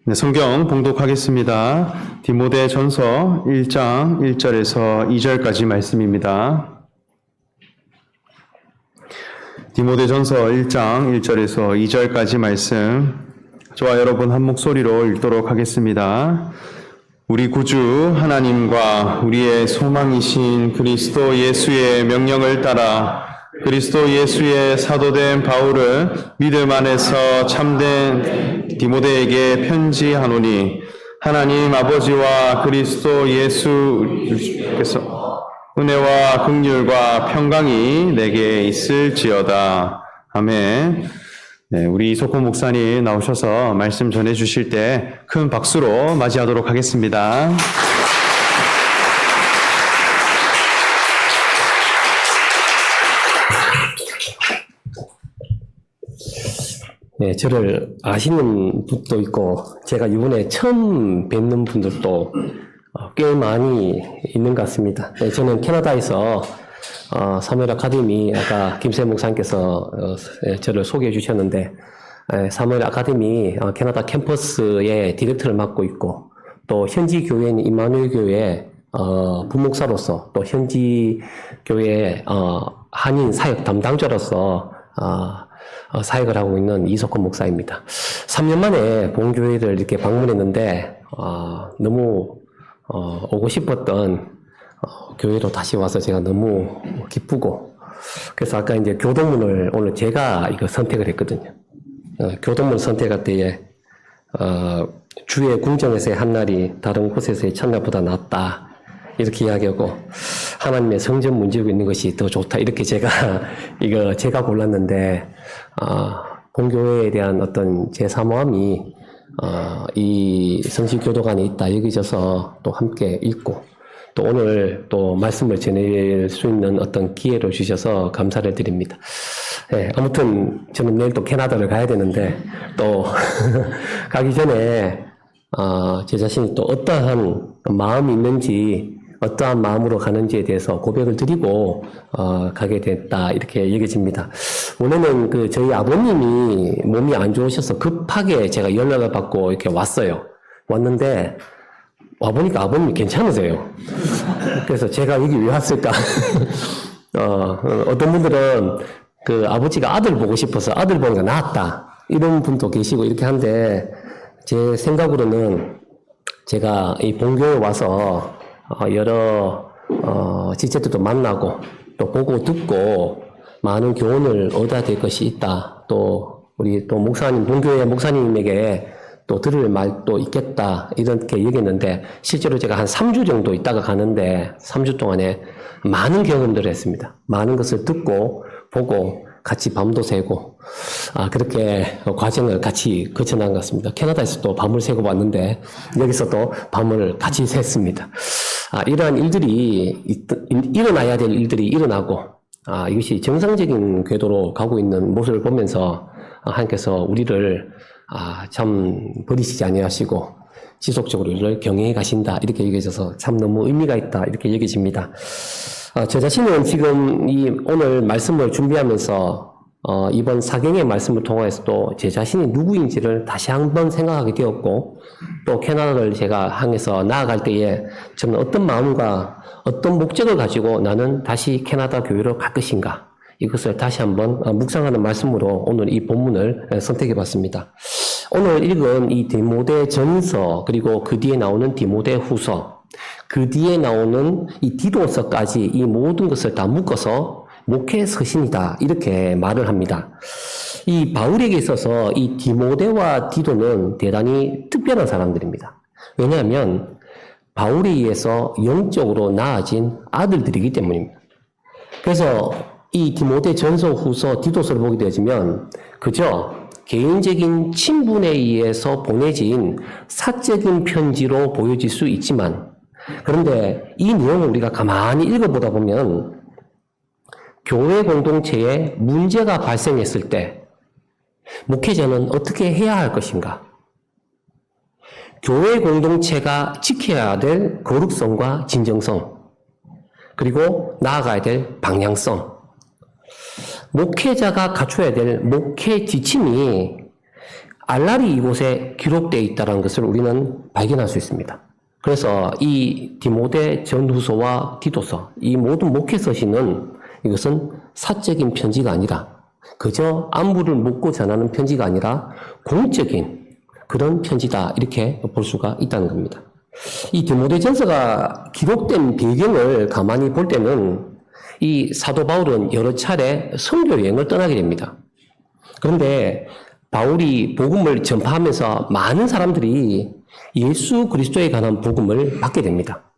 네, 성경 봉독하겠습니다. 디모데전서 1장 1절에서 2절까지 말씀입니다. 디모데전서 1장 1절에서 2절까지 말씀, 저와 여러분 한 목소리로 읽도록 하겠습니다. 우리 구주 하나님과 우리의 소망이신 그리스도 예수의 명령을 따라 그리스도 예수의 사도된 바울은 믿음 안에서 참된 디모데에게 편지하노니, 하나님 아버지와 그리스도 예수께서 은혜와 긍휼과 평강이 내게 있을지어다. 아멘. 네, 우리 이석호 목사님 나오셔서 말씀 전해 주실 때 큰 박수로 맞이하도록 하겠습니다. 네, 저를 아시는 분도 있고, 제가 이번에 처음 뵙는 분들도 꽤 많이 있는 것 같습니다. 네, 저는 캐나다에서 사무엘 아카데미, 아까 김세 목사님께서 저를 소개해 주셨는데, 사무엘 아카데미 캐나다 캠퍼스의 디렉터를 맡고 있고, 또 현지 교회인 임마누엘 교회 부목사로서, 또 현지 교회 한인 사역 담당자로서 사역을 하고 있는 이석훈 목사입니다. 3년 만에 본교회를 이렇게 방문했는데 너무 오고 싶었던 교회로 다시 와서 제가 너무 기쁘고, 그래서 아까 이제 교동문을 오늘 제가 이거 선택을 했거든요. 교동문 선택할 때에 주의 궁정에서의 한 날이 다른 곳에서의 첫날보다 낫다, 이렇게 이야기하고, 하나님의 성전 문지르고 있는 것이 더 좋다, 이렇게 제가 골랐는데, 본교회에 대한 어떤 제 사모함이 이 성실교도관에 있다 여기져서 또 함께 읽고, 또 오늘 또 말씀을 전할 수 있는 어떤 기회를 주셔서 감사를 드립니다. 네, 아무튼 저는 내일 또 캐나다를 가야 되는데, 또 가기 전에 제 자신이 또 어떠한 마음이 있는지, 어떠한 마음으로 가는지에 대해서 고백을 드리고 가게 됐다, 이렇게 여겨집니다. 원래는 저희 아버님이 몸이 안 좋으셔서 급하게 제가 연락을 받고 이렇게 왔는데 와보니까 아버님이 괜찮으세요. 그래서 제가 여기 왜 왔을까? 어떤 분들은 아버지가 아들 보고 싶어서 아들 보니까 나았다, 이런 분도 계시고 이렇게 한데, 제 생각으로는 제가 이 본교에 와서 여러 지체들도 만나고 또 보고 듣고 많은 교훈을 얻어야 될 것이 있다. 또 우리 또 목사님, 본교회 목사님에게 또 들을 말도 있겠다, 이렇게 얘기했는데, 실제로 제가 한 3주 정도 있다가 가는데 3주 동안에 많은 경험들을 했습니다. 많은 것을 듣고 보고 같이 밤도 새고 그렇게 과정을 같이 거쳐나간 것 같습니다. 캐나다에서도 밤을 새고 왔는데 여기서도 밤을 같이 샜습니다. 이러한 일들이 일어나야 될 일들이 일어나고, 이것이 정상적인 궤도로 가고 있는 모습을 보면서 하나님께서 우리를 참 버리시지 아니하시고 지속적으로 우리를 경영해 가신다, 이렇게 여겨져서 참 너무 의미가 있다, 이렇게 여겨집니다. 저 자신은 지금 오늘 말씀을 준비하면서 이번 사경의 말씀을 통해서도 제 자신이 누구인지를 다시 한번 생각하게 되었고, 또 캐나다를 제가 향해서 나아갈 때에 저는 어떤 마음과 어떤 목적을 가지고 나는 다시 캐나다 교회로 갈 것인가, 이것을 다시 한번 묵상하는 말씀으로 오늘 이 본문을 선택해 봤습니다. 오늘 읽은 이 디모데 전서, 그리고 그 뒤에 나오는 디모데 후서, 그 뒤에 나오는 이 디도서까지 이 모든 것을 다 묶어서 목회 서신이다, 이렇게 말을 합니다. 이 바울에게 있어서 이 디모데와 디도는 대단히 특별한 사람들입니다. 왜냐하면 바울에 의해서 영적으로 나아진 아들들이기 때문입니다. 그래서 이 디모데 전서, 후서, 디도서를 보게 되어지면 그저 개인적인 친분에 의해서 보내진 사적인 편지로 보여질 수 있지만, 그런데 이 내용을 우리가 가만히 읽어보다 보면 교회 공동체에 문제가 발생했을 때 목회자는 어떻게 해야 할 것인가? 교회 공동체가 지켜야 될 거룩성과 진정성, 그리고 나아가야 될 방향성, 목회자가 갖춰야 될 목회 지침이 알랄이 이곳에 기록되어 있다는 것을 우리는 발견할 수 있습니다. 그래서 이 디모데 전후서와 디도서, 이 모든 목회서시는 이것은 사적인 편지가 아니라 그저 안부를 묻고 전하는 편지가 아니라 공적인 그런 편지다, 이렇게 볼 수가 있다는 겁니다. 이 디모데전서가 기록된 배경을 가만히 볼 때는 이 사도 바울은 여러 차례 선교 여행을 떠나게 됩니다. 그런데 바울이 복음을 전파하면서 많은 사람들이 예수 그리스도에 관한 복음을 받게 됩니다.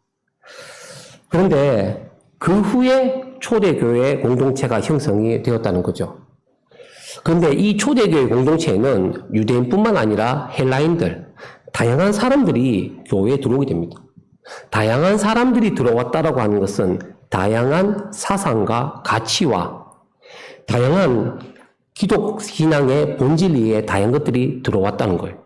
그런데 그 후에 초대교회 공동체가 형성이 되었다는 거죠. 그런데 이 초대교회 공동체에는 유대인뿐만 아니라 헬라인들, 다양한 사람들이 교회에 들어오게 됩니다. 다양한 사람들이 들어왔다라고 하는 것은 다양한 사상과 가치와 다양한 기독 신앙의 본질리에 다양한 것들이 들어왔다는 거예요.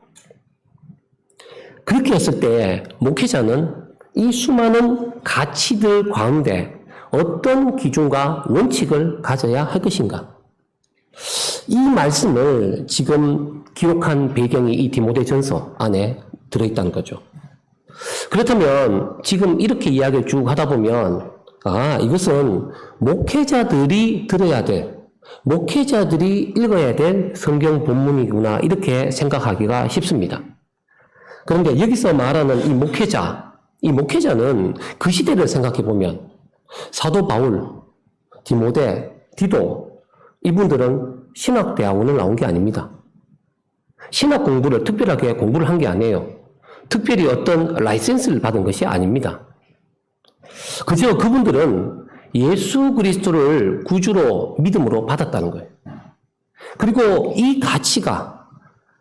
그렇게 했을 때 목회자는 이 수많은 가치들 가운데 어떤 기준과 원칙을 가져야 할 것인가? 이 말씀을 지금 기록한 배경이 이 디모데전서 안에 들어있다는 거죠. 그렇다면 지금 이렇게 이야기를 쭉 하다 보면 이것은 목회자들이 들어야 될, 목회자들이 읽어야 될 성경 본문이구나, 이렇게 생각하기가 쉽습니다. 그런데 여기서 말하는 이 목회자는 그 시대를 생각해 보면 사도 바울, 디모데, 디도, 이분들은 신학대학원을 나온 게 아닙니다. 신학 공부를 특별하게 공부를 한 게 아니에요. 특별히 어떤 라이센스를 받은 것이 아닙니다. 그저 그분들은 예수 그리스도를 구주로 믿음으로 받았다는 거예요. 그리고 이 가치가,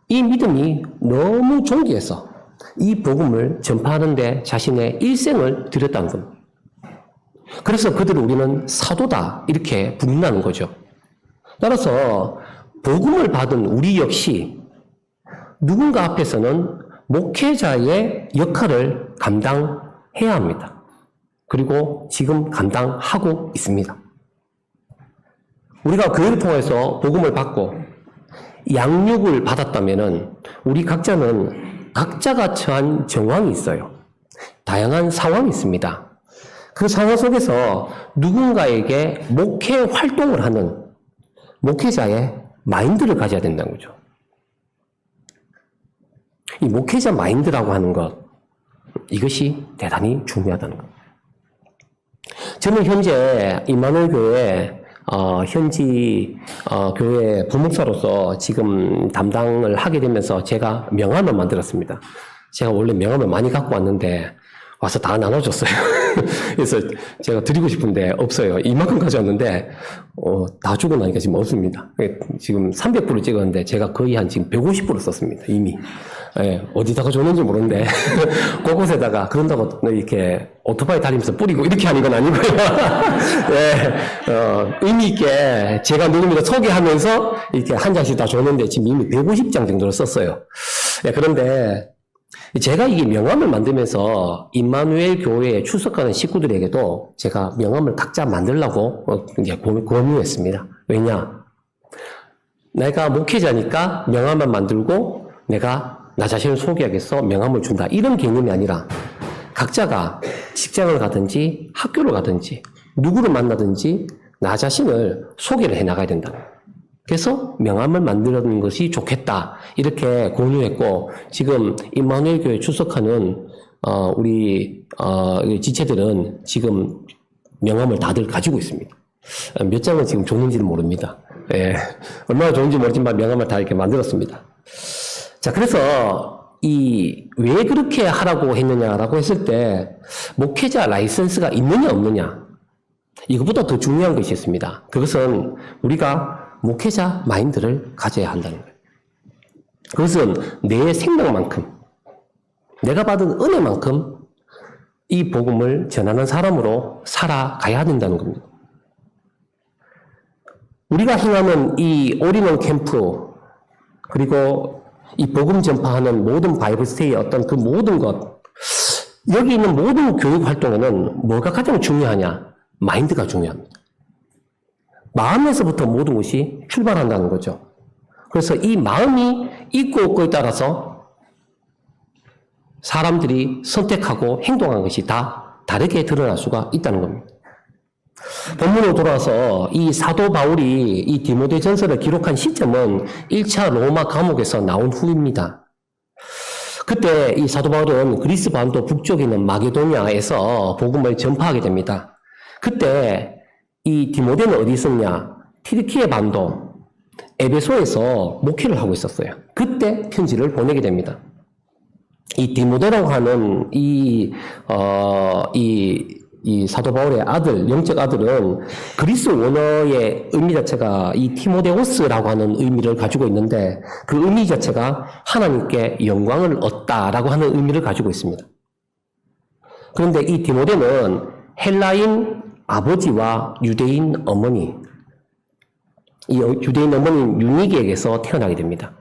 이 믿음이 너무 존귀해서 이 복음을 전파하는데 자신의 일생을 들였다는 겁니다. 그래서 그들을 우리는 사도다, 이렇게 부른다는 거죠. 따라서 복음을 받은 우리 역시 누군가 앞에서는 목회자의 역할을 감당해야 합니다. 그리고 지금 감당하고 있습니다. 우리가 교회를 통해서 복음을 받고 양육을 받았다면 우리 각자는 각자가 처한 정황이 있어요. 다양한 상황이 있습니다. 그 상황 속에서 누군가에게 목회 활동을 하는 목회자의 마인드를 가져야 된다는 거죠. 이 목회자 마인드라고 하는 것, 이것이 대단히 중요하다는 것. 저는 현재 임마누엘 교회 현지 교회 부목사로서 지금 담당을 하게 되면서 제가 명함을 만들었습니다. 제가 원래 명함을 많이 갖고 왔는데 와서 다 나눠줬어요. 그래서 제가 드리고 싶은데 없어요. 이만큼 가져왔는데 다 주고 나니까 지금 없습니다. 지금 300부를 찍었는데 제가 거의 한 지금 150부를 썼습니다. 이미. 예, 어디다가 줬는지 모르는데 곳곳에다가 그런다고 이렇게 오토바이 달리면서 뿌리고 이렇게 하는 건 아니고요. 예, 의미 있게 제가 누굽니다 소개하면서 이렇게 한 장씩 다 줬는데 지금 이미 150장 정도를 썼어요. 예, 그런데 제가 이 명함을 만들면서 임마누엘 교회에 출석하는 식구들에게도 제가 명함을 각자 만들라고 이제 권유했습니다. 왜냐? 내가 목회자니까 명함을 만들고 내가 나 자신을 소개하겠어 명함을 준다, 이런 개념이 아니라 각자가 직장을 가든지 학교를 가든지 누구를 만나든지 나 자신을 소개를 해 나가야 된다. 그래서 명함을 만드는 것이 좋겠다, 이렇게 권유했고, 지금 임마누엘 교회에 출석하는 우리 지체들은 지금 명함을 다들 가지고 있습니다. 몇 장은 지금 줬는지는 모릅니다. 예, 얼마나 좋은지 모르지만 명함을 다 이렇게 만들었습니다. 자, 그래서 왜 그렇게 하라고 했느냐라고 했을 때 목회자 라이선스가 있느냐 없느냐, 이것보다 더 중요한 것이 있습니다. 그것은 우리가 목회자 마인드를 가져야 한다는 거예요. 그것은 내 생명만큼, 내가 받은 은혜만큼 이 복음을 전하는 사람으로 살아가야 된다는 겁니다. 우리가 행하는 이 올인원 캠프, 그리고 이 복음 전파하는 모든 바이블스테이의 어떤 그 모든 것, 여기 있는 모든 교육 활동에는 뭐가 가장 중요하냐? 마인드가 중요합니다. 마음에서부터 모든 것이 출발한다는 거죠. 그래서 이 마음이 있고 없고에 따라서 사람들이 선택하고 행동한 것이 다 다르게 드러날 수가 있다는 겁니다. 본문으로 돌아와서 이 사도 바울이 이 디모데 전서를 기록한 시점은 1차 로마 감옥에서 나온 후입니다. 그때 이 사도 바울은 그리스 반도 북쪽에 있는 마게도니아에서 복음을 전파하게 됩니다. 그때 이 디모데는 어디 있었냐? 튀르키예 반도 에베소에서 목회를 하고 있었어요. 그때 편지를 보내게 됩니다. 이 디모데라고 하는 이 사도 바울의 아들, 영적 아들은 그리스 원어의 의미 자체가 이 티모데오스라고 하는 의미를 가지고 있는데 그 의미 자체가 하나님께 영광을 얻다라고 하는 의미를 가지고 있습니다. 그런데 이 디모데는 헬라인 아버지와 유대인 어머니, 이 유대인 어머니 유니게에게서 태어나게 됩니다.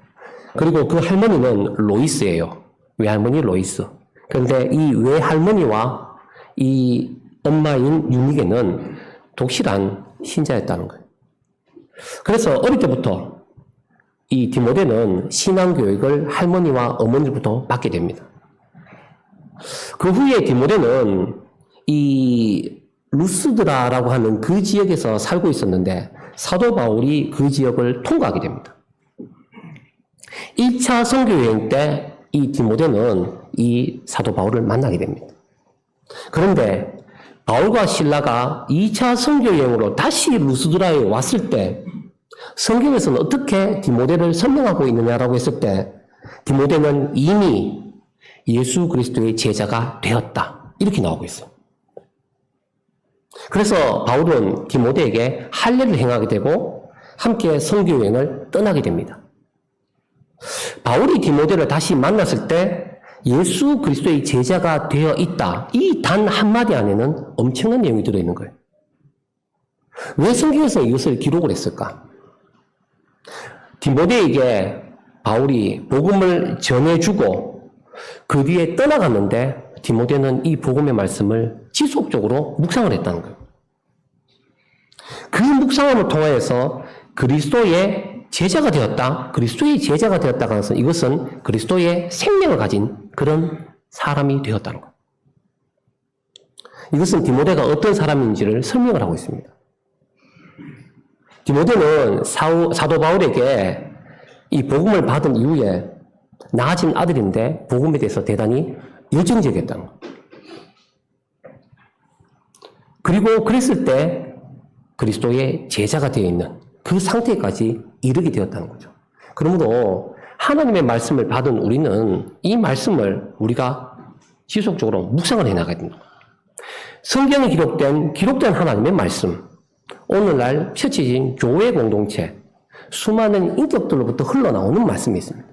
그리고 그 할머니는 로이스예요. 외할머니 로이스. 그런데 이 외할머니와 이 엄마인 유니게는 독실한 신자였다는 거예요. 그래서 어릴 때부터 이 디모데는 신앙교육을 할머니와 어머니로부터 받게 됩니다. 그 후에 디모데는 이 루스드라라고 하는 그 지역에서 살고 있었는데 사도 바울이 그 지역을 통과하게 됩니다. 1차 선교여행 때 이 디모데는 이 사도 바울을 만나게 됩니다. 그런데 바울과 실라가 2차 선교여행으로 다시 루스드라에 왔을 때 성경에서는 어떻게 디모데를 설명하고 있느냐라고 했을 때 디모데는 이미 예수 그리스도의 제자가 되었다. 이렇게 나오고 있어요. 그래서 바울은 디모데에게 할례를 행하게 되고 함께 선교여행을 떠나게 됩니다. 바울이 디모데를 다시 만났을 때 예수 그리스도의 제자가 되어 있다. 이 단 한마디 안에는 엄청난 내용이 들어있는 거예요. 왜 성경에서 이것을 기록을 했을까? 디모데에게 바울이 복음을 전해주고 그 뒤에 떠나갔는데 디모데는 이 복음의 말씀을 지속적으로 묵상을 했다는 거예요. 그 묵상함을 통하여서 그리스도의 제자가 되었다. 그리스도의 제자가 되었다고 해서 이것은 그리스도의 생명을 가진 그런 사람이 되었다는 거예요. 이것은 디모데가 어떤 사람인지를 설명을 하고 있습니다. 디모데는 사도 바울에게 이 복음을 받은 이후에 낳아진 아들인데 복음에 대해서 대단히 열정적이었다는 거예요. 그리고 그랬을 때 그리스도의 제자가 되어 있는 그 상태까지 이르게 되었다는 거죠. 그러므로 하나님의 말씀을 받은 우리는 이 말씀을 우리가 지속적으로 묵상을 해나가야 됩니다. 성경에 기록된 하나님의 말씀, 오늘날 펼쳐진 교회 공동체, 수많은 인격들로부터 흘러나오는 말씀이 있습니다.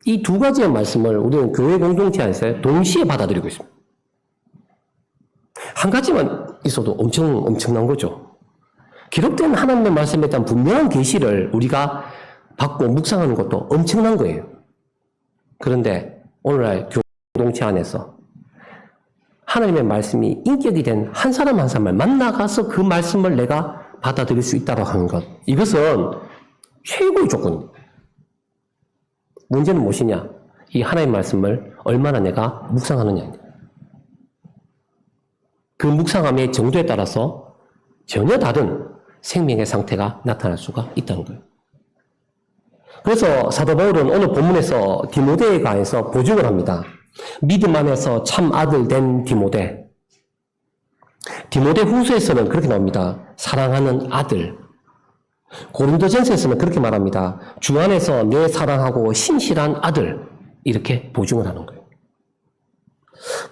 이 두 가지의 말씀을 우리는 교회 공동체 안에서 동시에 받아들이고 있습니다. 한 가지만 있어도 엄청난 거죠. 기록된 하나님의 말씀에 대한 분명한 계시를 우리가 받고 묵상하는 것도 엄청난 거예요. 그런데 오늘날 교회 공동체 안에서 하나님의 말씀이 인격이 된 한 사람 한 사람을 만나가서 그 말씀을 내가 받아들일 수 있다고 하는 것, 이것은 최고의 조건입니다. 문제는 무엇이냐? 이 하나님의 말씀을 얼마나 내가 묵상하느냐입니다. 그 묵상함의 정도에 따라서 전혀 다른 생명의 상태가 나타날 수가 있다는 거예요. 그래서 사도 바울은 오늘 본문에서 디모데에 관해서 보증을 합니다. 믿음 안에서 참 아들 된 디모데. 디모데 후서에서는 그렇게 나옵니다. 사랑하는 아들. 고린도전서에서는 그렇게 말합니다. 주 안에서 내 사랑하고 신실한 아들. 이렇게 보증을 하는 거예요.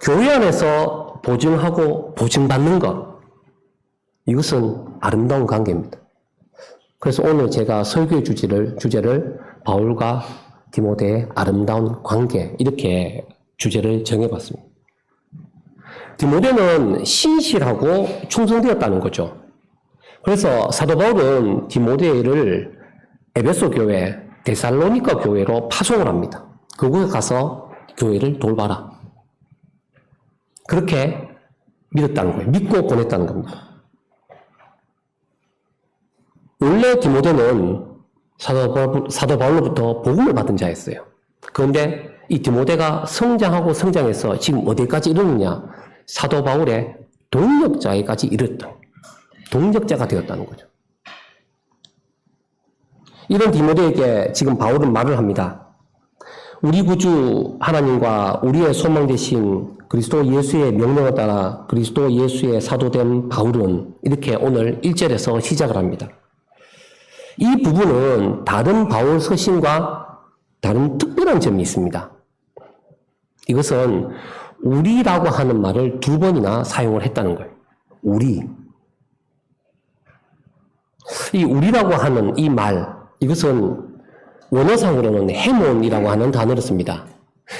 교회 안에서 보증하고 보증받는 것. 이것은 아름다운 관계입니다. 그래서 오늘 제가 설교의 주제를 바울과 디모데의 아름다운 관계, 이렇게 주제를 정해봤습니다. 디모데는 신실하고 충성되었다는 거죠. 그래서 사도 바울은 디모데를 에베소 교회, 데살로니가 교회로 파송을 합니다. 그곳에 가서 교회를 돌봐라. 그렇게 믿었다는 거예요. 믿고 보냈다는 겁니다. 원래 디모데는 사도 바울로부터 복음을 받은 자였어요. 그런데 이 디모데가 성장하고 성장해서 지금 어디까지 이르느냐? 사도 바울의 동역자에까지 이르렀다. 동역자가 되었다는 거죠. 이런 디모데에게 지금 바울은 말을 합니다. 우리 구주 하나님과 우리의 소망 되신 그리스도 예수의 명령에 따라 그리스도 예수의 사도된 바울은 이렇게 오늘 1절에서 시작을 합니다. 이 부분은 다른 바울 서신과 다른 특별한 점이 있습니다. 이것은 우리라고 하는 말을 2번이나 사용을 했다는 거예요. 우리. 이 우리라고 하는 이 말, 이것은 원어상으로는 헤몬이라고 하는 단어를 씁니다.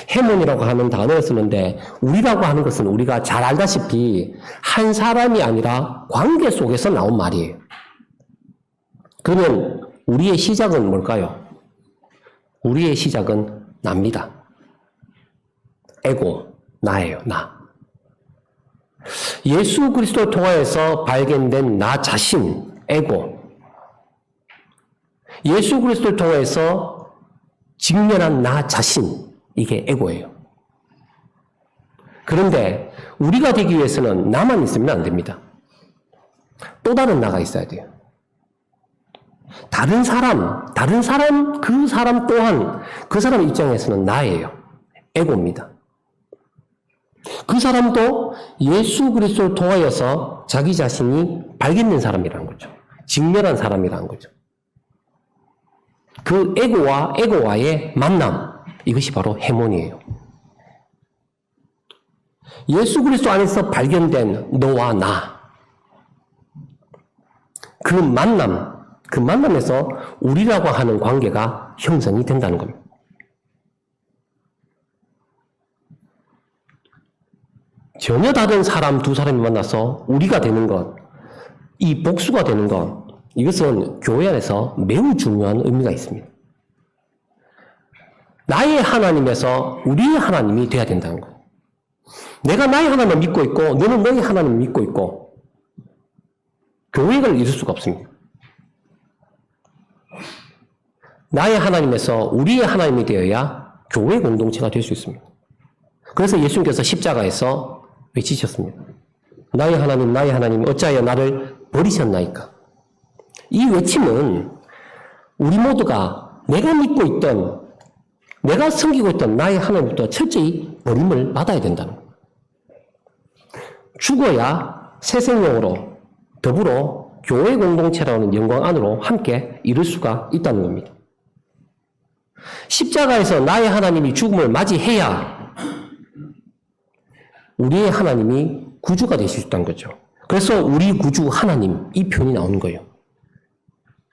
헤몬이라고 하는 단어를 쓰는데 우리라고 하는 것은 우리가 잘 알다시피 한 사람이 아니라 관계 속에서 나온 말이에요. 그러면 우리의 시작은 뭘까요? 우리의 시작은 나입니다. 에고, 나예요, 나. 예수 그리스도를 통하여서 발견된 나 자신, 에고. 예수 그리스도를 통해서 직면한 나 자신, 이게 에고예요. 그런데 우리가 되기 위해서는 나만 있으면 안 됩니다. 또 다른 나가 있어야 돼요. 다른 사람, 그 사람 또한 그 사람 입장에서는 나예요. 에고입니다. 그 사람도 예수 그리스도를 통하여서 자기 자신이 발견된 사람이라는 거죠. 직면한 사람이라는 거죠. 그 에고와 에고와의 만남, 이것이 바로 헤몬이에요. 예수 그리스도 안에서 발견된 너와 나, 그 만남에서 우리라고 하는 관계가 형성이 된다는 겁니다. 전혀 다른 사람 두 사람이 만나서 우리가 되는 것, 이 복수가 되는 것, 이것은 교회 안에서 매우 중요한 의미가 있습니다. 나의 하나님에서 우리의 하나님이 되어야 된다는 거예요. 내가 나의 하나님을 믿고 있고 너는 너의 하나님을 믿고 있고 교회를 이룰 수가 없습니다. 나의 하나님에서 우리의 하나님이 되어야 교회 공동체가 될 수 있습니다. 그래서 예수님께서 십자가에서 외치셨습니다. 나의 하나님 어찌하여 나를 버리셨나이까? 이 외침은 우리 모두가 내가 믿고 있던, 내가 섬기고 있던 나의 하나님부터 철저히 버림을 받아야 된다는 거예요. 죽어야 새 생명으로 더불어 교회 공동체라는 영광 안으로 함께 이룰 수가 있다는 겁니다. 십자가에서 나의 하나님이 죽음을 맞이해야 우리의 하나님이 구주가 되실 수 있다는 거죠. 그래서 우리 구주 하나님, 이 표현이 나오는 거예요.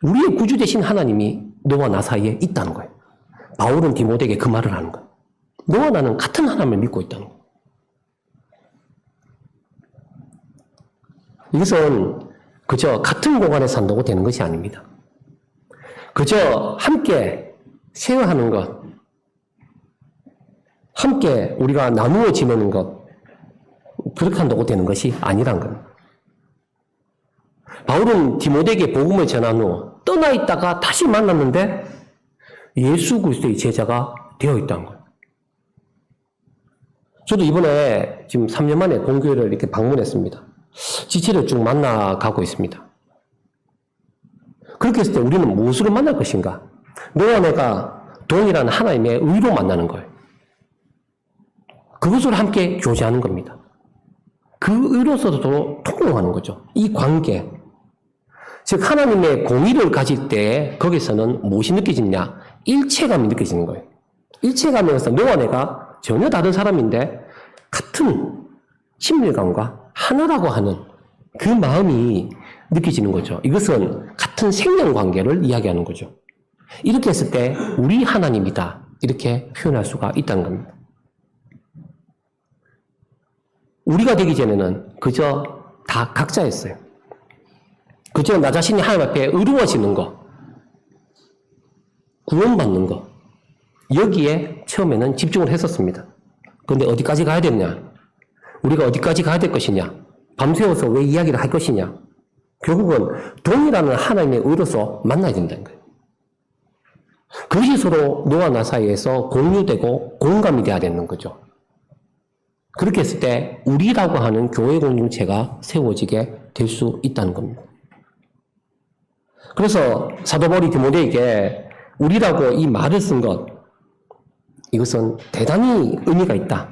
우리의 구주 되신 하나님이 너와 나 사이에 있다는 거예요. 바울은 디모데에게 그 말을 하는 거예요. 너와 나는 같은 하나님을 믿고 있다는 거예요. 이것은 그저 같은 공간에 산다고 되는 것이 아닙니다. 그저 함께 쉐어하는 것, 함께 우리가 나누어 지내는 것, 그렇게 한다고 되는 것이 아니란 겁니다. 바울은 디모데에게 복음을 전한 후 떠나 있다가 다시 만났는데 예수 그리스도의 제자가 되어 있다는 거예요. 저도 이번에 지금 3년 만에 본교회를 이렇게 방문했습니다. 지체를 쭉 만나가고 있습니다. 그렇게 했을 때 우리는 무엇으로 만날 것인가? 너와 내가 동일한 하나님의 의로 만나는 거예요. 그것으로 함께 교제하는 겁니다. 그 의로서도 통용하는 거죠. 이 관계. 즉 하나님의 공의를 가질 때 거기서는 무엇이 느껴지느냐? 일체감이 느껴지는 거예요. 일체감에서 너와 내가 전혀 다른 사람인데 같은 친밀감과 하나라고 하는 그 마음이 느껴지는 거죠. 이것은 같은 생명관계를 이야기하는 거죠. 이렇게 했을 때 우리 하나님이다 이렇게 표현할 수가 있다는 겁니다. 우리가 되기 전에는 그저 다 각자였어요. 그저 나 자신이 하나님 앞에 의로워지는 것, 구원받는 것, 여기에 처음에는 집중을 했었습니다. 그런데 어디까지 가야 되냐? 우리가 어디까지 가야 될 것이냐? 밤새워서 왜 이야기를 할 것이냐? 결국은 동이라는 하나님의 의로서 만나야 된다는 거예요. 그것이 서로 너와 나 사이에서 공유되고 공감이 돼야 되는 거죠. 그렇게 했을 때 우리라고 하는 교회 공동체가 세워지게 될 수 있다는 겁니다. 그래서 사도 바울이 디모데에게 우리라고 이 말을 쓴 것, 이것은 대단히 의미가 있다.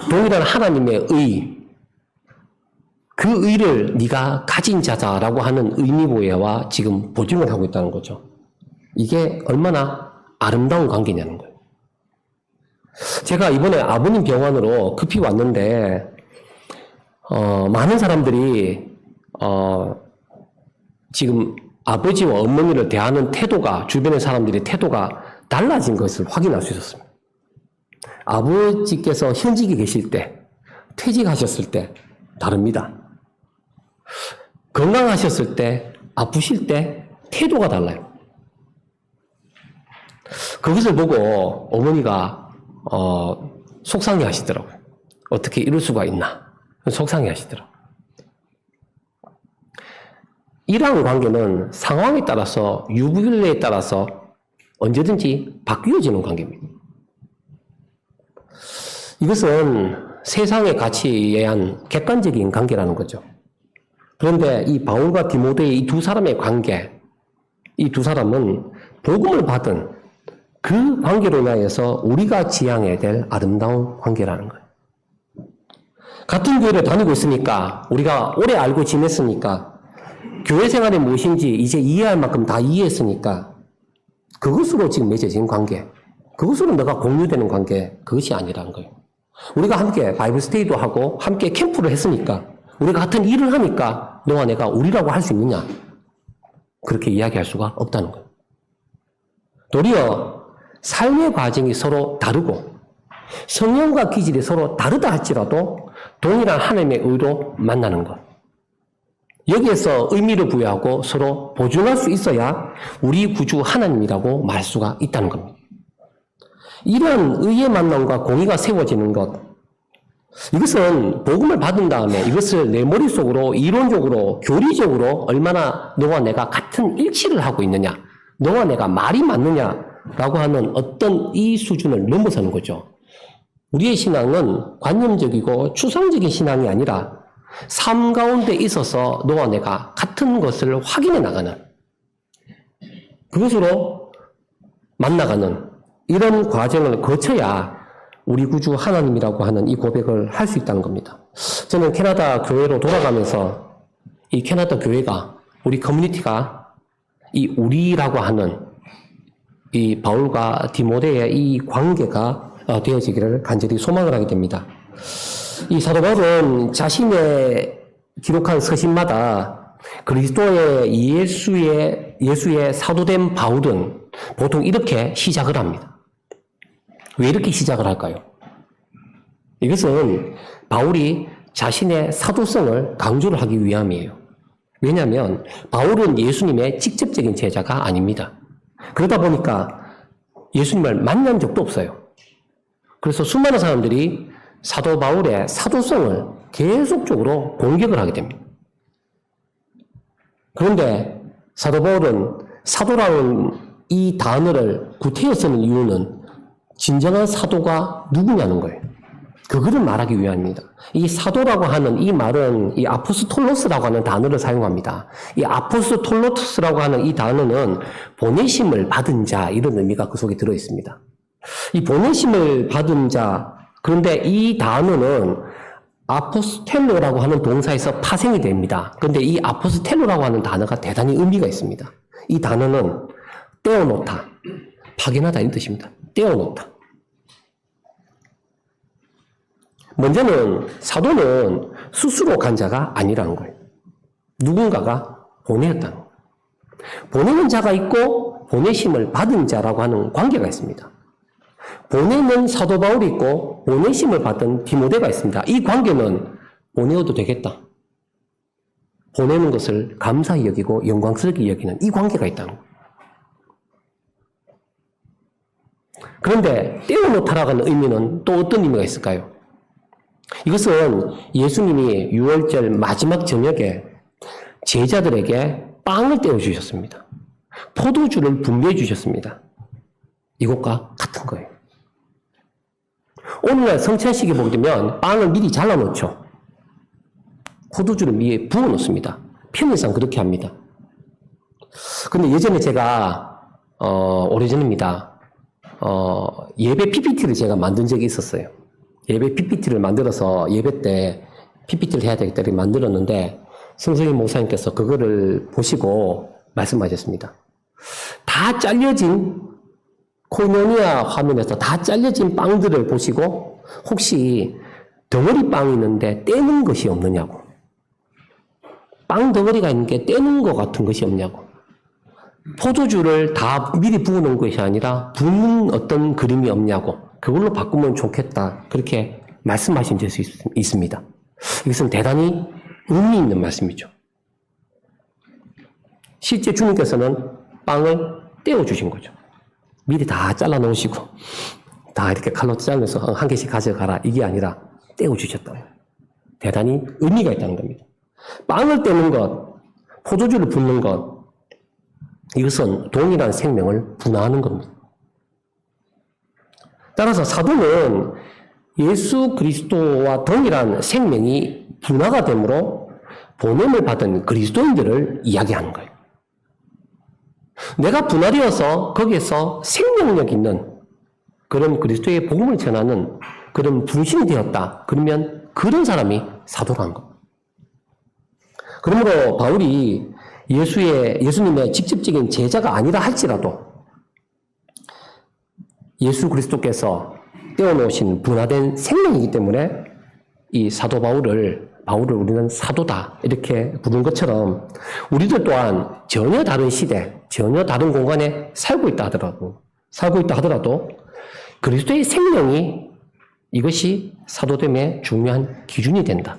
동일한 하나님의 의, 그 의를 네가 가진 자다라고 하는 의미부여와 지금 보증을 하고 있다는 거죠. 이게 얼마나 아름다운 관계냐는 거예요. 제가 이번에 아버님 병원으로 급히 왔는데 많은 사람들이 지금 아버지와 어머니를 대하는 태도가, 주변의 사람들의 태도가 달라진 것을 확인할 수 있었습니다. 아버지께서 현직에 계실 때, 퇴직하셨을 때 다릅니다. 건강하셨을 때, 아프실 때 태도가 달라요. 그것을 보고 어머니가 속상해 하시더라고요. 어떻게 이럴 수가 있나. 속상해 하시더라고요. 이러한 관계는 상황에 따라서, 유불리에 따라서 언제든지 바뀌어지는 관계입니다. 이것은 세상의 가치에 의한 객관적인 관계라는 거죠. 그런데 이 바울과 디모데의 이 두 사람의 관계, 이 두 사람은 복음을 받은 그 관계로 인하여서 우리가 지향해야 될 아름다운 관계라는 거예요. 같은 교회를 다니고 있으니까, 우리가 오래 알고 지냈으니까, 교회 생활이 무엇인지 이제 이해할 만큼 다 이해했으니까, 그것으로 지금 맺어진 관계, 그것으로 내가 공유되는 관계, 그것이 아니라는 거예요. 우리가 함께 바이블 스테이도 하고 함께 캠프를 했으니까, 우리가 같은 일을 하니까 너와 내가 우리라고 할 수 있느냐? 그렇게 이야기할 수가 없다는 거예요. 도리어 삶의 과정이 서로 다르고 성향과 기질이 서로 다르다 할지라도 동일한 하나님의 의로 만나는 것. 여기에서 의미를 부여하고 서로 보존할 수 있어야 우리 구주 하나님이라고 말 수가 있다는 겁니다. 이런 의의 만남과 공의가 세워지는 것, 이것은 복음을 받은 다음에 이것을 내 머릿속으로 이론적으로 교리적으로 얼마나 너와 내가 같은 일치를 하고 있느냐, 너와 내가 말이 맞느냐라고 하는 어떤 이 수준을 넘어서는 거죠. 우리의 신앙은 관념적이고 추상적인 신앙이 아니라 삶 가운데 있어서 너와 내가 같은 것을 확인해 나가는, 그것으로 만나가는 이런 과정을 거쳐야 우리 구주 하나님이라고 하는 이 고백을 할 수 있다는 겁니다. 저는 캐나다 교회로 돌아가면서 이 캐나다 교회가, 우리 커뮤니티가 이 우리라고 하는 이 바울과 디모데의 이 관계가 되어지기를 간절히 소망을 하게 됩니다. 이 사도 바울은 자신의 기록한 서신마다 그리스도의 예수의 사도된 바울은 보통 이렇게 시작을 합니다. 왜 이렇게 시작을 할까요? 이것은 바울이 자신의 사도성을 강조를 하기 위함이에요. 왜냐하면 바울은 예수님의 직접적인 제자가 아닙니다. 그러다 보니까 예수님을 만난 적도 없어요. 그래서 수많은 사람들이 사도 바울의 사도성을 계속적으로 공격을 하게 됩니다. 그런데 사도 바울은 사도라는 이 단어를 구태여 쓰는 이유는 진정한 사도가 누구냐는 거예요. 그거를 말하기 위함입니다. 이 사도라고 하는 이 말은 이 아포스톨로스라고 하는 단어를 사용합니다. 이 아포스톨로스라고 하는 이 단어는 보내심을 받은 자, 이런 의미가 그 속에 들어 있습니다. 이 보내심을 받은 자, 그런데 이 단어는 아포스텔로라고 하는 동사에서 파생이 됩니다. 그런데 이 아포스텔로라고 하는 단어가 대단히 의미가 있습니다. 이 단어는 떼어놓다, 파견하다 이런 뜻입니다. 떼어놓다. 먼저는 사도는 스스로 간 자가 아니라는 거예요. 누군가가 보내었다는 거예요. 보내는 자가 있고 보내심을 받은 자라고 하는 관계가 있습니다. 보내는 사도 바울이 있고 보내심을 받은 디모데가 있습니다. 이 관계는 보내어도 되겠다, 보내는 것을 감사히 여기고 영광스럽게 여기는 이 관계가 있다는 거예요. 그런데 떼어놓다라고 하는 의미는 또 어떤 의미가 있을까요? 이것은 예수님이 6월절 마지막 저녁에 제자들에게 빵을 떼어주셨습니다. 포도주를 분배해 주셨습니다. 이것과 같은 거예요. 오늘날 성찬식에 보게 되면 빵을 미리 잘라놓죠. 포도주를 위에 부어놓습니다. 편의상 그렇게 합니다. 근데 예전에 제가 오래전입니다. 예배 PPT를 제가 만든 적이 있었어요. 예배 PPT를 만들어서 예배 때 PPT를 해야 되겠다 이렇게 만들었는데 성성인 목사님께서 그거를 보시고 말씀하셨습니다. 다 잘려진 코노니아 화면에서 다 잘려진 빵들을 보시고 혹시 덩어리 빵이 있는데 떼는 것이 없느냐고. 빵 덩어리가 있는 게 떼는 것 같은 것이 없냐고. 포도주를 다 미리 부어놓은 것이 아니라 붓는 어떤 그림이 없냐고. 그걸로 바꾸면 좋겠다. 그렇게 말씀하신 적이 있습니다. 이것은 대단히 의미 있는 말씀이죠. 실제 주님께서는 빵을 떼어주신 거죠. 미리 다 잘라 놓으시고 다 이렇게 칼로 잘라서 한 개씩 가져가라. 이게 아니라 떼어주셨다는 거예요. 대단히 의미가 있다는 겁니다. 빵을 떼는 것, 포도주를 붓는 것, 이것은 동일한 생명을 분화하는 겁니다. 따라서 사도는 예수 그리스도와 동일한 생명이 분화가 되므로 보냄을 받은 그리스도인들을 이야기하는 거예요. 내가 분화되어서 거기에서 생명력 있는 그런 그리스도의 복음을 전하는 그런 분신이 되었다. 그러면 그런 사람이 사도라는 겁니다. 그러므로 바울이 예수님의 직접적인 제자가 아니라 할지라도 예수 그리스도께서 떼어놓으신 분화된 생명이기 때문에 이 사도 바울을 우리는 사도다 이렇게 부른 것처럼 우리들 또한 전혀 다른 시대, 전혀 다른 공간에 살고 있다 하더라도 그리스도의 생명이 이것이 사도됨의 중요한 기준이 된다.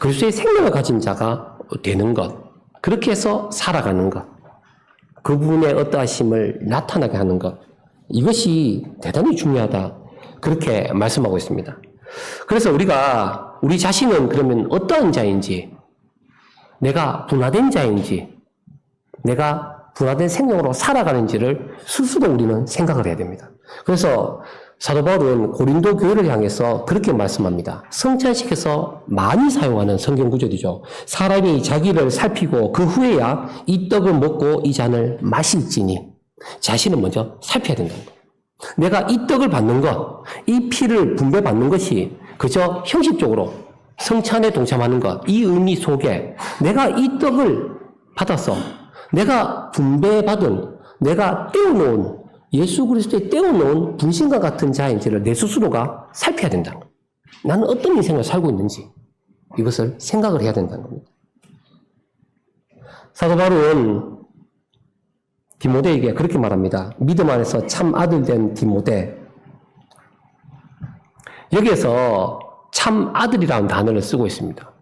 그리스도의 생명을 가진 자가 되는 것, 그렇게 해서 살아가는 것, 그분의 어떠하심을 나타나게 하는 것, 이것이 대단히 중요하다. 그렇게 말씀하고 있습니다. 그래서 우리 자신은 그러면 어떠한 자인지, 내가 분화된 자인지, 내가 분화된 생명으로 살아가는지를 스스로 우리는 생각을 해야 됩니다. 그래서 사도 바울은 고린도 교회를 향해서 그렇게 말씀합니다. 성찬식에서 많이 사용하는 성경 구절이죠. 사람이 자기를 살피고 그 후에야 이 떡을 먹고 이 잔을 마실지니 자신을 먼저 살펴야 된다는 거예요. 내가 이 떡을 받는 것, 이 피를 분배받는 것이 그저 형식적으로 성찬에 동참하는 것, 이 의미 속에 내가 이 떡을 받아서 내가 분배받은, 내가 떼어놓은 예수 그리스도에 떼어놓은 분신과 같은 자인지를 내 스스로가 살펴야 된다는 거예요. 나는 어떤 인생을 살고 있는지 이것을 생각을 해야 된다는 겁니다. 사도 바울은 디모데에게 그렇게 말합니다. 믿음 안에서 참 아들 된 디모데. 여기에서 참 아들이라는 단어를 쓰고 있습니다.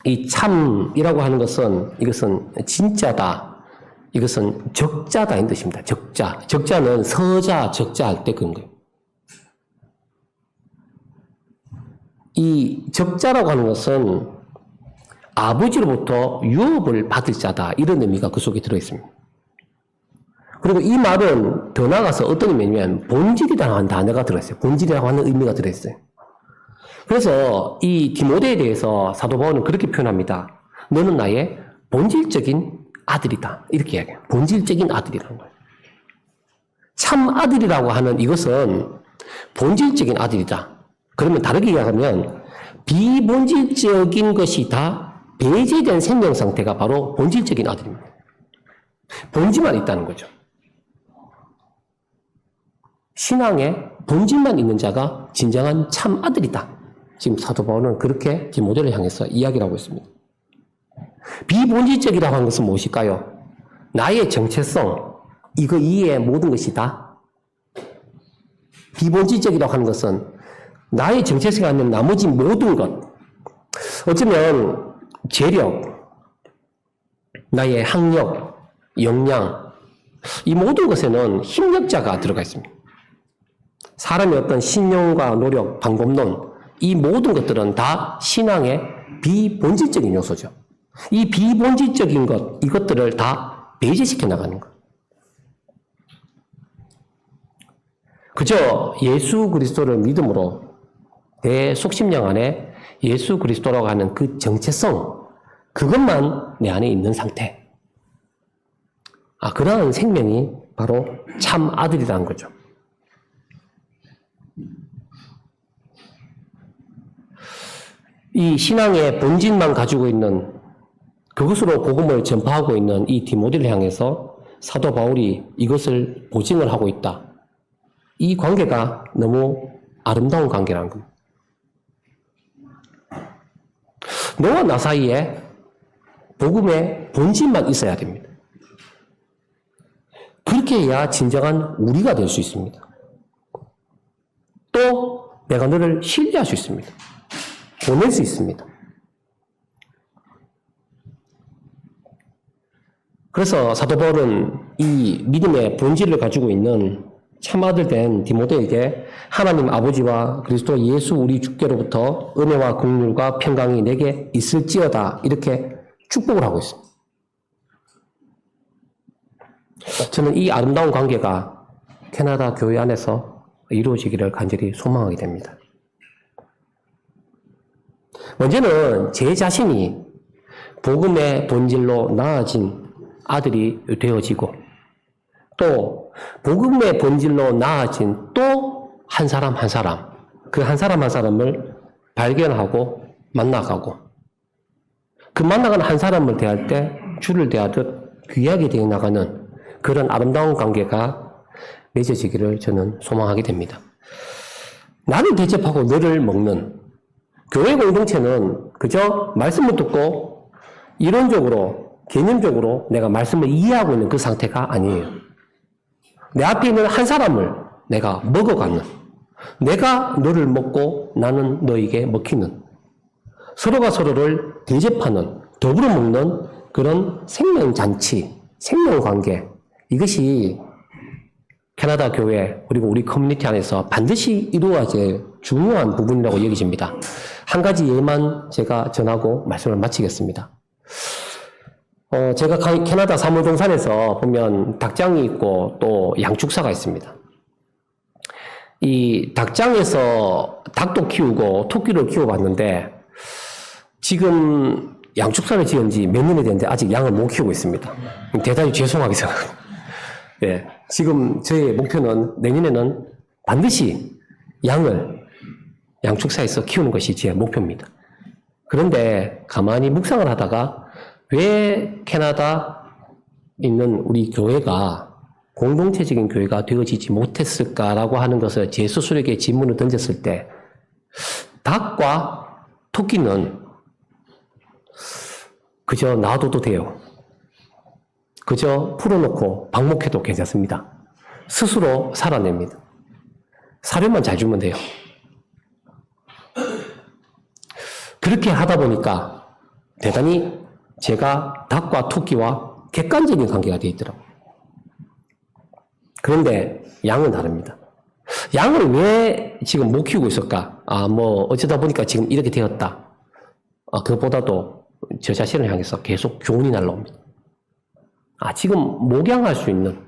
이 참이라고 하는 것은 이것은 진짜다. 이것은 적자다 이 뜻입니다. 적자. 적자는 서자, 적자 할 때 그런 거예요. 이 적자라고 하는 것은 아버지로부터 유업을 받을 자다. 이런 의미가 그 속에 들어있습니다. 그리고 이 말은 더 나아가서 어떤 의미냐면 본질이라고 하는 단어가 들어있어요. 본질이라고 하는 의미가 들어있어요. 그래서 이 디모데에 대해서 사도 바울은 그렇게 표현합니다. 너는 나의 본질적인 아들이다. 이렇게 이야기해요. 본질적인 아들이라는 거예요. 참 아들이라고 하는 이것은 본질적인 아들이다. 그러면 다르게 이야기하면 비본질적인 것이 다 배제된 생명 상태가 바로 본질적인 아들입니다. 본질만 있다는 거죠. 신앙에 본질만 있는 자가 진정한 참 아들이다. 지금 사도 바울은 그렇게 디모데를 향해서 이야기를 하고 있습니다. 비본질적이라고 하는 것은 무엇일까요? 나의 정체성, 이거 이외의 모든 것이 다 비본질적이라고 하는 것은 나의 정체성이 아닌 나머지 모든 것, 어쩌면 재력, 나의 학력, 역량, 이 모든 것에는 힘력자가 들어가 있습니다. 사람의 어떤 신용과 노력, 방법론, 이 모든 것들은 다 신앙의 비본질적인 요소죠. 이 비본질적인 것, 이것들을 다 배제시켜 나가는 것. 그저 예수 그리스도를 믿음으로 내 속심령 안에 예수 그리스도라고 하는 그 정체성, 그것만 내 안에 있는 상태. 그러한 생명이 바로 참 아들이라는 거죠. 이 신앙의 본질만 가지고 있는, 그것으로 복음을 전파하고 있는 이 디모데를 향해서 사도 바울이 이것을 보증을 하고 있다. 이 관계가 너무 아름다운 관계라는 겁니다. 너와 나 사이에 복음의 본질만 있어야 됩니다. 그렇게 해야 진정한 우리가 될 수 있습니다. 또 내가 너를 신뢰할 수 있습니다. 보낼 수 있습니다. 그래서 사도 바울은 이 믿음의 본질을 가지고 있는 참아들 된 디모데에게 하나님 아버지와 그리스도 예수 우리 주께로부터 은혜와 긍휼과 평강이 내게 있을지어다, 이렇게 축복을 하고 있습니다. 저는 이 아름다운 관계가 캐나다 교회 안에서 이루어지기를 간절히 소망하게 됩니다. 먼저는 제 자신이 복음의 본질로 나아진 아들이 되어지고, 또 복음의 본질로 나아진 또 한 사람 한 사람, 그 한 사람 한 사람을 발견하고 만나가고, 그 만나가는 한 사람을 대할 때 주를 대하듯 귀하게 되어 나가는 그런 아름다운 관계가 맺어지기를 저는 소망하게 됩니다. 나를 대접하고 너를 먹는 교회 공동체는 그저 말씀을 듣고 이론적으로, 개념적으로 내가 말씀을 이해하고 있는 그 상태가 아니에요. 내 앞에 있는 한 사람을 내가 먹어가는, 내가 너를 먹고 나는 너에게 먹히는, 서로가 서로를 대접하는, 더불어 먹는 그런 생명잔치, 생명관계, 이것이 캐나다 교회 그리고 우리 커뮤니티 안에서 반드시 이루어질 중요한 부분이라고 여겨집니다. 한 가지 예만 제가 전하고 말씀을 마치겠습니다. 제가 캐나다 사무동산에서 보면 닭장이 있고 또 양축사가 있습니다. 이 닭장에서 닭도 키우고 토끼를 키워봤는데, 지금 양축사를 지은 지 몇 년이 됐는데 아직 양을 못 키우고 있습니다. 대단히 죄송하게 생각합니다. 네, 지금 저의 목표는 내년에는 반드시 양을 양축사에서 키우는 것이 제 목표입니다. 그런데 가만히 묵상을 하다가 왜 캐나다 있는 우리 교회가 공동체적인 교회가 되어지지 못했을까라고 하는 것을 제 스스로에게 질문을 던졌을 때, 닭과 토끼는 그저 놔둬도 돼요. 그저 풀어놓고 방목해도 괜찮습니다. 스스로 살아냅니다. 사료만 잘 주면 돼요. 그렇게 하다 보니까 대단히 제가 닭과 토끼와 객관적인 관계가 되어 있더라고요. 그런데 양은 다릅니다. 양을 왜 지금 못 키우고 있을까? 어쩌다 보니까 지금 이렇게 되었다. 그것보다도 저 자신을 향해서 계속 교훈이 날라옵니다. 지금 목양할 수 있는,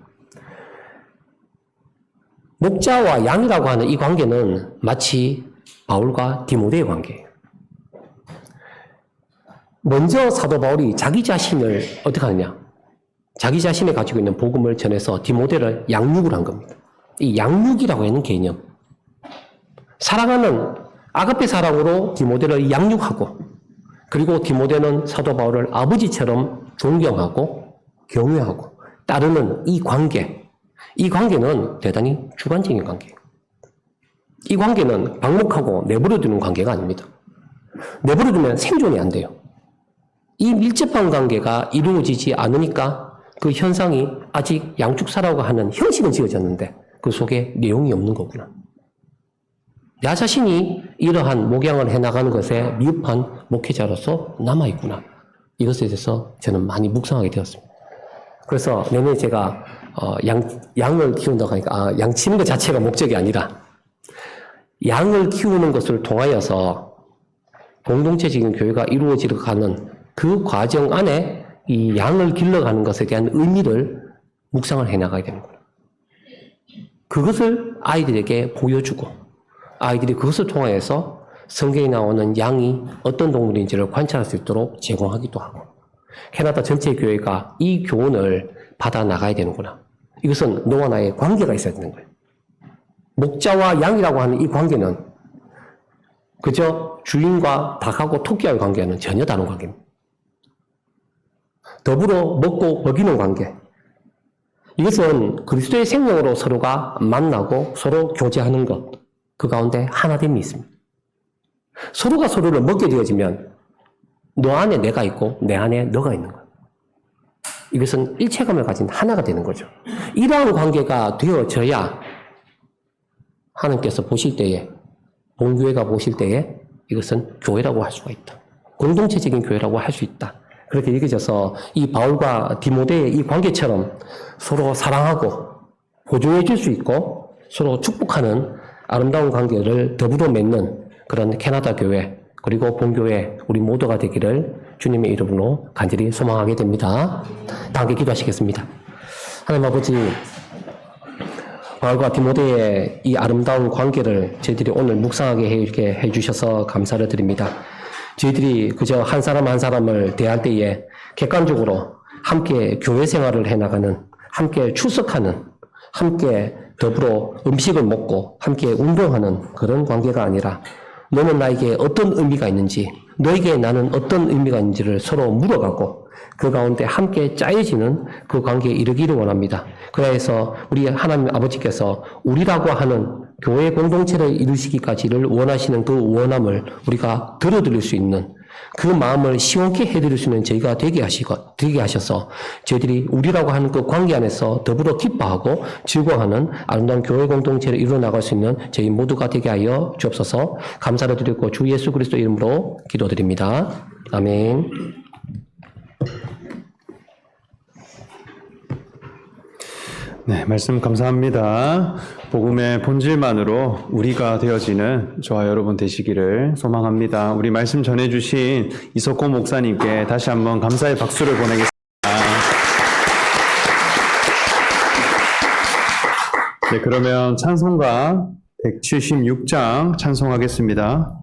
목자와 양이라고 하는 이 관계는 마치 바울과 디모데의 관계예요. 먼저 사도 바울이 자기 자신을 어떻게 하느냐? 자기 자신이 가지고 있는 복음을 전해서 디모데를 양육을 한 겁니다. 이 양육이라고 하는 개념. 사랑하는 아가페 사랑으로 디모데를 양육하고, 그리고 디모데는 사도 바울을 아버지처럼 존경하고 경외하고 따르는 이 관계. 이 관계는 대단히 주관적인 관계예요. 이 관계는 방목하고 내버려두는 관계가 아닙니다. 내버려두면 생존이 안 돼요. 이 밀접한 관계가 이루어지지 않으니까 그 현상이 아직 양축사라고 하는 형식은 지어졌는데 그 속에 내용이 없는 거구나. 나 자신이 이러한 목양을 해나가는 것에 미흡한 목회자로서 남아있구나. 이것에 대해서 저는 많이 묵상하게 되었습니다. 그래서 내년에 제가 양을 키운다고 하니까 양 치는 것 자체가 목적이 아니라 양을 키우는 것을 통하여서 공동체적인 교회가 이루어지려 하는 그 과정 안에 이 양을 길러가는 것에 대한 의미를 묵상을 해나가야 되는구나. 그것을 아이들에게 보여주고 아이들이 그것을 통하여서 성경에 나오는 양이 어떤 동물인지를 관찰할 수 있도록 제공하기도 하고 캐나다 전체 교회가 이 교훈을 받아 나가야 되는구나. 이것은 너와 나의 관계가 있어야 되는 거예요. 목자와 양이라고 하는 이 관계는 그저 주인과 닭하고 토끼와의 관계는 전혀 다른 관계입니다. 더불어 먹고 먹이는 관계. 이것은 그리스도의 생명으로 서로가 만나고 서로 교제하는 것. 그 가운데 하나됨이 있습니다. 서로가 서로를 먹게 되어지면 너 안에 내가 있고 내 안에 너가 있는 거예요. 이것은 일체감을 가진 하나가 되는 거죠. 이러한 관계가 되어져야 하나님께서 보실 때에 본교회가 보실 때에 이것은 교회라고 할 수가 있다. 공동체적인 교회라고 할 수 있다. 그렇게 여겨져서 이 바울과 디모데의 이 관계처럼 서로 사랑하고 보조해 줄 수 있고 서로 축복하는 아름다운 관계를 더불어 맺는 그런 캐나다 교회 그리고 본교회 우리 모두가 되기를 주님의 이름으로 간절히 소망하게 됩니다. 다 함께 기도하시겠습니다. 하나님 아버지, 바울과 디모데의 이 아름다운 관계를 저희들이 오늘 묵상하게 이렇게 해주셔서 감사를 드립니다. 저희들이 그저 한 사람 한 사람을 대할 때에 객관적으로 함께 교회 생활을 해나가는, 함께 출석하는, 함께 더불어 음식을 먹고 함께 운동하는 그런 관계가 아니라 너는 나에게 어떤 의미가 있는지, 너에게 나는 어떤 의미가 있는지를 서로 물어가고 그 가운데 함께 짜여지는 그 관계에 이르기를 원합니다. 그래서 우리 하나님 아버지께서 우리라고 하는 교회 공동체를 이루시기까지를 원하시는 그 원함을 우리가 들어드릴 수 있는 그 마음을 시원케 해드릴 수 있는 저희가 되게 하셔서 저희들이 우리라고 하는 그 관계 안에서 더불어 기뻐하고 즐거워하는 아름다운 교회 공동체를 이루어 나갈 수 있는 저희 모두가 되게 하여 주옵소서. 감사를 드리고 주 예수 그리스도 이름으로 기도드립니다. 아멘. 네, 말씀 감사합니다. 복음의 본질만으로 우리가 되어지는 저와 여러분 되시기를 소망합니다. 우리 말씀 전해주신 이석호 목사님께 다시 한번 감사의 박수를 보내겠습니다. 네, 그러면 찬송가 176장 찬송하겠습니다.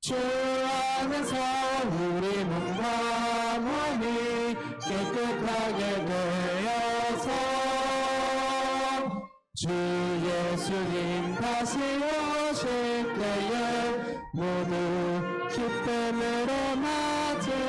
주 안에서 우리 몸과 만나게 되어서 주 예수님 다시 오실 때에 모두 기쁨으로 맞을